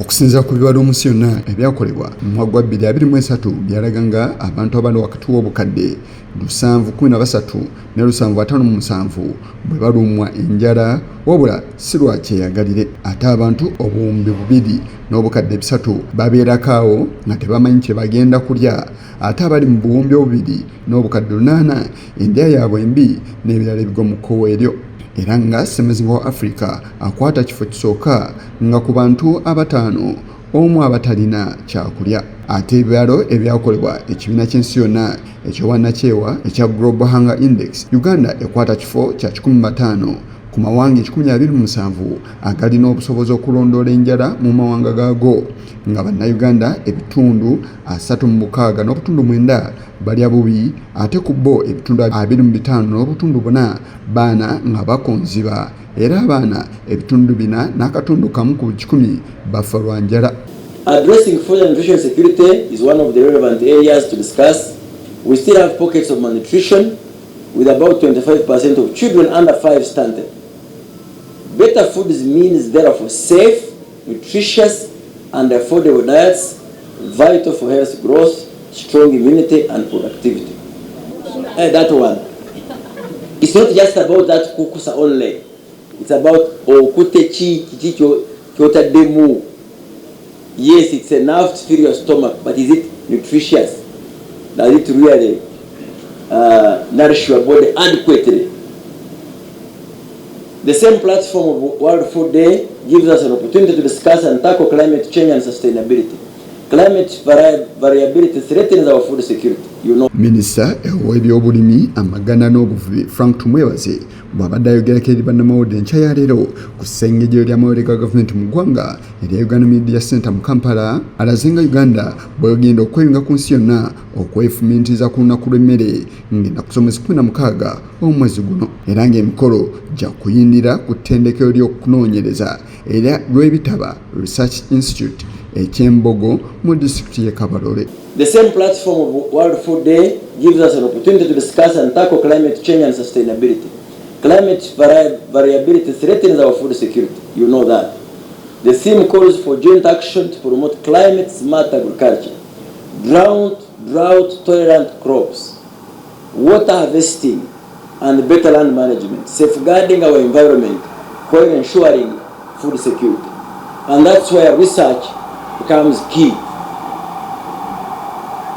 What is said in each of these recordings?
Okusinza ku bibala omunsi yonna ebyakolebwa mu mwaka gwa 2023 byalaga nga abantu abali wakati w'obukadde 713 ne 757 bwe balumwa enjala wabula si lwa kyeyagalire ate abantu obuwumbi 2 n'obukadde 3 babeerako awo nga tebamanyi kye bagenda kulya ate abali mu buwumbi 2 n'obukadde 8 endya yaabwe embi n'ebirala ebigwa mu kkowa eryo. Era nga Ssemazinga wa Africa akwata kifo kisooka nga ku bantu abataano omu abatalina kyakulya. Ate ebyalo ebyakolebwa ekibiina ky'ensi yonna eky'obwannakyewa ekya Global Hunger Index, Uganda ekwata kifo kya 15 ku mawanga 127 agalina obusobozi okulondoola enjala mu mawanga gaago, nga bannayuganda ebitundu 36.9 balya bubi ate ku bo ebitundu 25 n'obutundu 4 baana nga bakonziba era abaana ebitundu 4 n'akatundu kamu ku 100 bafa lwa njala. Addressing food and nutrition security is one of the relevant areas to discuss. We still have pockets of malnutrition with about 25% of children under 5 stunted. Better foods means therefore safe, nutritious and affordable diets, vital for health growth, strong immunity and productivity. That one. It's not just about that kukusa only. It's about okutechi kyota demu. Yes, it's enough to fill your stomach, but is it nutritious? Does it really nourish your body adequately? The same platform of World Food Day gives us an opportunity to discuss and tackle climate change and sustainability. Climate variability threatens our food security. Minisita ow'ebyobulimi amagana n'obuvubi Frank Tumwebaze bw'abadde ayogerako eri bannamawulire enkya ya leero ku ssengejjero ly'amawulire ga gavumenti mu ggwanga erya Uganda Media Center mu Kampala, alaze nga Uganda bw'egenda okweyunga ku nsi yonna okwefumintiriza ku lunaku lw'emmere ngenda kusomesa 16 omwezi guno, era ng'emikolo gya kuyindira ku ttendekero ly'okunoonyereza era lw'ebitaba Research Institute eky'Embogo mu disitulikiti y'e Kabarole. The same platform of World Food Day gives us an opportunity to discuss and tackle climate change and sustainability. Climate variability threatens our food security. You know that. The theme calls for joint action to promote climate-smart agriculture, drought-tolerant crops, water harvesting, and better land management, safeguarding our environment while ensuring food security. And that's where research becomes key.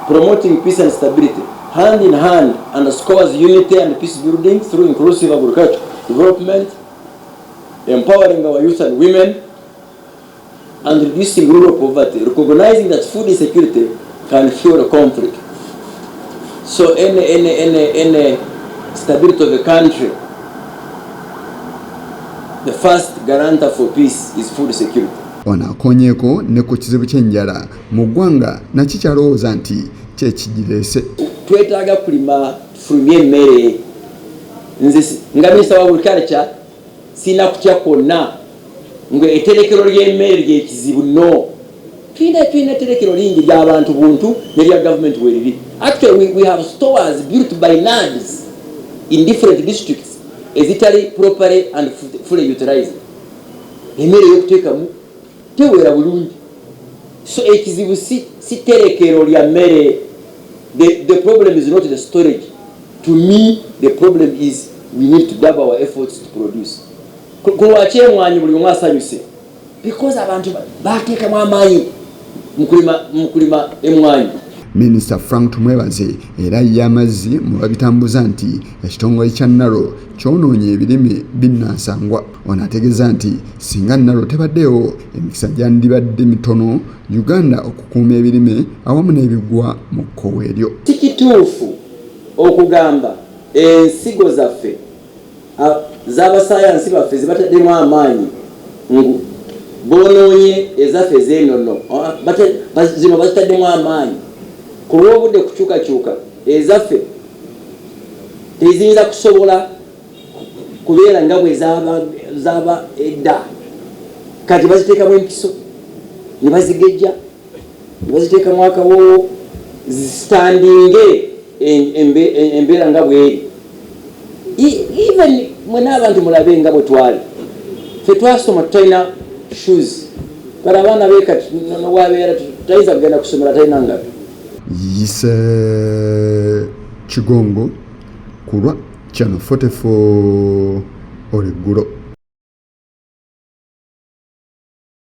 Promoting peace and stability, hand in hand, underscores unity and peace building through inclusive agricultural development, empowering our youth and women, and reducing rural poverty, recognizing that food insecurity can fuel conflict. So any stability of a country, the first guarantor for peace is food security. Ono akonyeeko ne ku kizibu ky'enjala mu ggwanga nakikyalowooza nti kyekigireese. Twetaaga kulima tufulumye emmere. Nze nga minisita wa agriculture sina kutya kwonna ngwe etterekero ly'emmere ly'ekizibu no. Tulina etterekero lingi ly'abantu buntu n'erya gavumenti weriri. Actually we have stores built by NADS in different districts ezitali properly and fully utilized. Emmere y'okuteekamu tewera bulungi. So ekizibu si terekero lya mmere. The problem is not the storage. To me, the problem is we need to double our efforts to produce. Kulwache emwanyi buli omwe asanyuse. Because abantu bateekamu amaanyi mukulima emwanyi. Minisita Frank Tumwebaze era y'amazzi mu babitambuza nti ekitongole kya Nalo kyonoonye ebirime binnansangwa. Ono ategeeza nti singa Nalo tebaddeyo emikisa gyandibadde mitono Uganda okukuuma ebirime awamu n'ebigwa mu kkowa eryo. Tikituufu okugamba ensigo zaffe z'abasayansi baffe zibataddemu amaanyi boonoonye ezaffe zeenono zino bazitaddemu amaanyi. Ku lw'obudde kukyukakyuka ezaffe teziyinza kusobola kubeera nga bwe zaaba edda. Kati baziteekamu empiso ne bazigejja ne baziteekamu akawoowo zistandinge embeera nga bweri. Even mwe n'abantu mulabe nga bwe twali ffe twasoma tutalina shoes kale abaana bekati nowabeera tayinza kugenda kusomera talina ngabi yise Kigongo kulwa Channel 44 oleggulo.